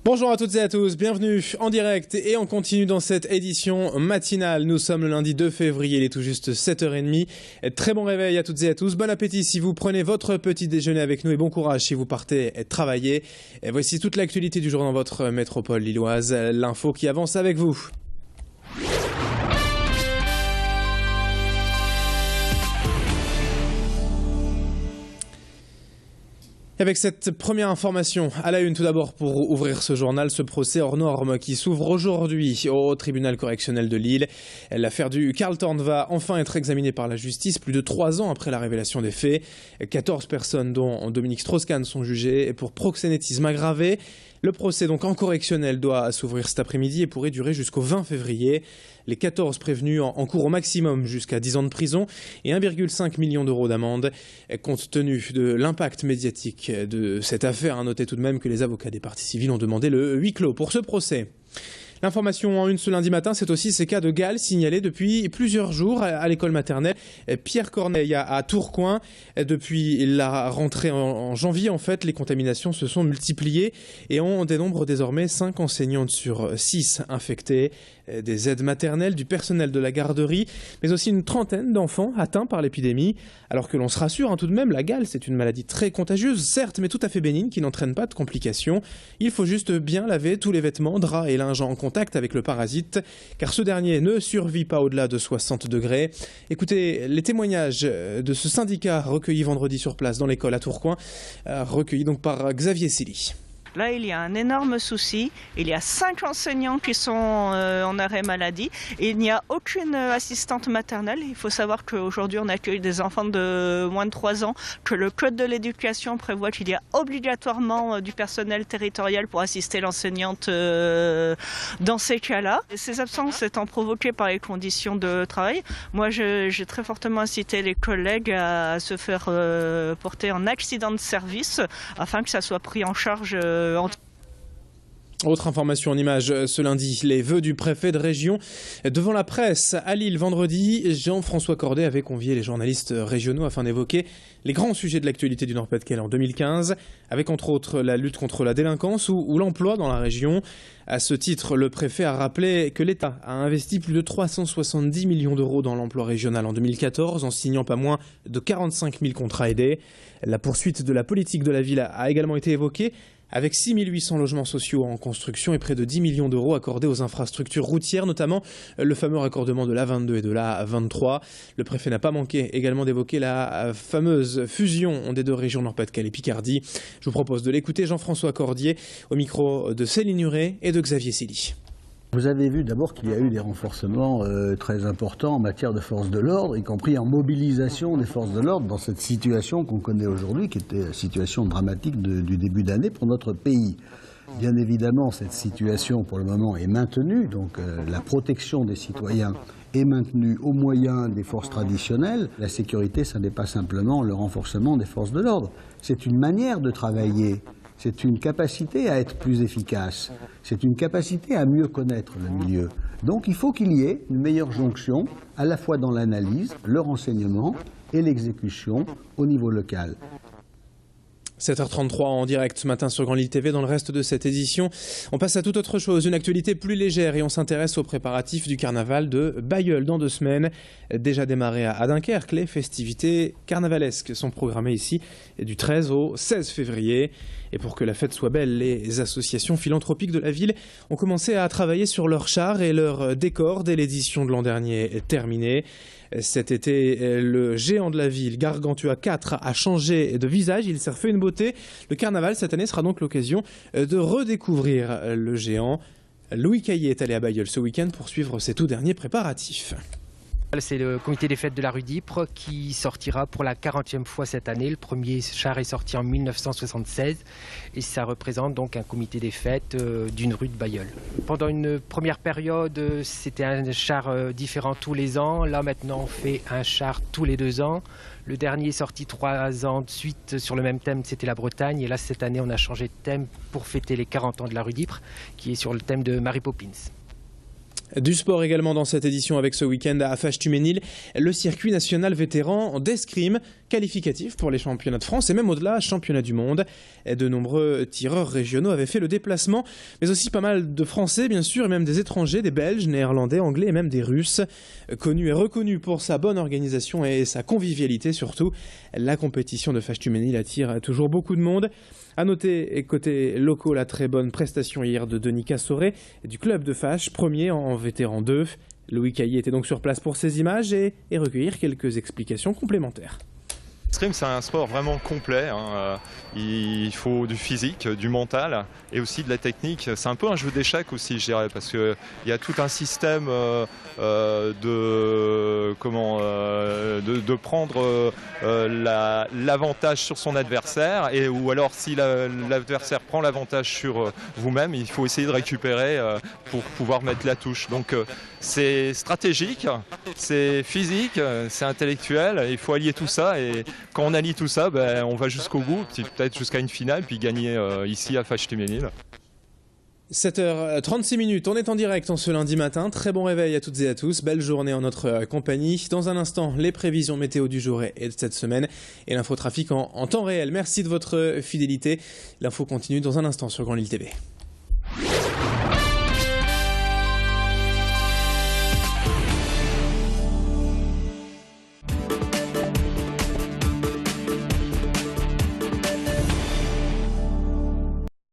Bonjour à toutes et à tous, bienvenue en direct et en continu dans cette édition matinale. Nous sommes le lundi 2 février, il est tout juste 7h30. Très bon réveil à toutes et à tous, bon appétit si vous prenez votre petit déjeuner avec nous et bon courage si vous partez travailler. Et voici toute l'actualité du jour dans votre métropole lilloise, l'info qui avance avec vous. Avec cette première information à la une, tout d'abord pour ouvrir ce journal, ce procès hors norme qui s'ouvre aujourd'hui au tribunal correctionnel de Lille. L'affaire du Carlton va enfin être examinée par la justice plus de 3 ans après la révélation des faits. 14 personnes dont Dominique Strauss-Kahn sont jugées pour proxénétisme aggravé. Le procès donc en correctionnel doit s'ouvrir cet après-midi et pourrait durer jusqu'au 20 février. Les 14 prévenus encourent au maximum jusqu'à 10 ans de prison et 1,5 million d'euros d'amende. Compte tenu de l'impact médiatique de cette affaire, notez tout de même que les avocats des parties civiles ont demandé le huis clos pour ce procès. L'information en une ce lundi matin, c'est aussi ces cas de gale signalés depuis plusieurs jours à l'école maternelle Pierre Corneille à Tourcoing. Depuis la rentrée en janvier, en fait, les contaminations se sont multipliées et on dénombre désormais 5 enseignantes sur 6 infectées, des aides maternelles, du personnel de la garderie, mais aussi une trentaine d'enfants atteints par l'épidémie. Alors que l'on se rassure, tout de même, la gale, c'est une maladie très contagieuse, certes, mais tout à fait bénigne, qui n'entraîne pas de complications. Il faut juste bien laver tous les vêtements, draps et linge en contact avec le parasite, car ce dernier ne survit pas au-delà de 60 degrés. Écoutez les témoignages de ce syndicat recueilli vendredi sur place dans l'école à Tourcoing, recueilli donc par Xavier Silly. Là, il y a un énorme souci. Il y a 5 enseignants qui sont en arrêt maladie et il n'y a aucune assistante maternelle. Il faut savoir qu'aujourd'hui, on accueille des enfants de moins de 3 ans, que le Code de l'éducation prévoit qu'il y a obligatoirement du personnel territorial pour assister l'enseignante dans ces cas-là. Ces absences étant provoquées par les conditions de travail, moi, j'ai très fortement incité les collègues à se faire porter en accident de service afin que ça soit pris en charge. Autre information en images ce lundi, les vœux du préfet de région devant la presse à Lille vendredi. Jean-François Cordet avait convié les journalistes régionaux afin d'évoquer les grands sujets de l'actualité du Nord-Pas-de-Calais en 2015, avec entre autres la lutte contre la délinquance ou l'emploi dans la région. À ce titre, le préfet a rappelé que l'État a investi plus de 370 millions d'euros dans l'emploi régional en 2014, en signant pas moins de 45 000 contrats aidés. La poursuite de la politique de la ville a également été évoquée, avec 6 800 logements sociaux en construction et près de 10 millions d'euros accordés aux infrastructures routières, notamment le fameux raccordement de l'A22 et de l'A23. Le préfet n'a pas manqué également d'évoquer la fameuse fusion des deux régions Nord-Pas-de-Calais et Picardie. Je vous propose de l'écouter, Jean-François Cordier, au micro de Céline Nuret et de Xavier Silly. Vous avez vu d'abord qu'il y a eu des renforcements très importants en matière de forces de l'ordre, y compris en mobilisation des forces de l'ordre dans cette situation qu'on connaît aujourd'hui, qui était une situation dramatique du début d'année pour notre pays. Bien évidemment, cette situation pour le moment est maintenue, donc la protection des citoyens est maintenue au moyen des forces traditionnelles. La sécurité, ça n'est pas simplement le renforcement des forces de l'ordre, c'est une manière de travailler. C'est une capacité à être plus efficace, c'est une capacité à mieux connaître le milieu. Donc il faut qu'il y ait une meilleure jonction, à la fois dans l'analyse, le renseignement et l'exécution au niveau local. 7h33 en direct ce matin sur Grand Lille TV. Dans le reste de cette édition, on passe à toute autre chose, une actualité plus légère et on s'intéresse aux préparatifs du carnaval de Bailleul dans 2 semaines. Déjà démarré à Dunkerque, les festivités carnavalesques sont programmées ici du 13 au 16 février. Et pour que la fête soit belle, les associations philanthropiques de la ville ont commencé à travailler sur leurs chars et leurs décors dès l'édition de l'an dernier terminée. Cet été, le géant de la ville, Gargantua 4, a changé de visage, il s'est refait une beauté. Le carnaval cette année sera donc l'occasion de redécouvrir le géant. Louis Caillé est allé à Bailleul ce week-end pour suivre ses tout derniers préparatifs. C'est le comité des fêtes de la rue d'Ypres qui sortira pour la 40e fois cette année. Le premier char est sorti en 1976 et ça représente donc un comité des fêtes d'une rue de Bailleul. Pendant une première période, c'était un char différent tous les ans. Là maintenant, on fait un char tous les 2 ans. Le dernier est sorti 3 ans de suite sur le même thème, c'était la Bretagne. Et là, cette année, on a changé de thème pour fêter les 40 ans de la rue d'Ypres, qui est sur le thème de Mary Poppins. Du sport également dans cette édition avec ce week-end à Fâche-Tuménil, le circuit national vétéran d'escrime qualificatif pour les championnats de France et même au-delà, championnats du monde. De nombreux tireurs régionaux avaient fait le déplacement, mais aussi pas mal de Français bien sûr, et même des étrangers, des Belges, Néerlandais, Anglais et même des Russes. Connu et reconnu pour sa bonne organisation et sa convivialité surtout, la compétition de Fâche Tuménil attire toujours beaucoup de monde. A noter, côté locaux, la très bonne prestation hier de Denis Cassoré du club de Fâche, premier en vétéran 2. Louis Caillé était donc sur place pour ces images et recueillir quelques explications complémentaires. L'escrime, c'est un sport vraiment complet. Il faut du physique, du mental et aussi de la technique. C'est un peu un jeu d'échecs aussi, je dirais, parce qu'il y a tout un système de prendre l'avantage sur son adversaire, ou alors si l'adversaire prend l'avantage sur vous-même, il faut essayer de récupérer pour pouvoir mettre la touche. Donc c'est stratégique, c'est physique, c'est intellectuel, il faut allier tout ça, et quand on allie tout ça, on va jusqu'au bout, peut-être jusqu'à une finale, puis gagner ici à Fâche Tuménil. 7h36, on est en direct en ce lundi matin. Très bon réveil à toutes et à tous. Belle journée en notre compagnie. Dans un instant, les prévisions météo du jour et de cette semaine et l'infotrafic en temps réel. Merci de votre fidélité. L'info continue dans un instant sur Grand Lille TV.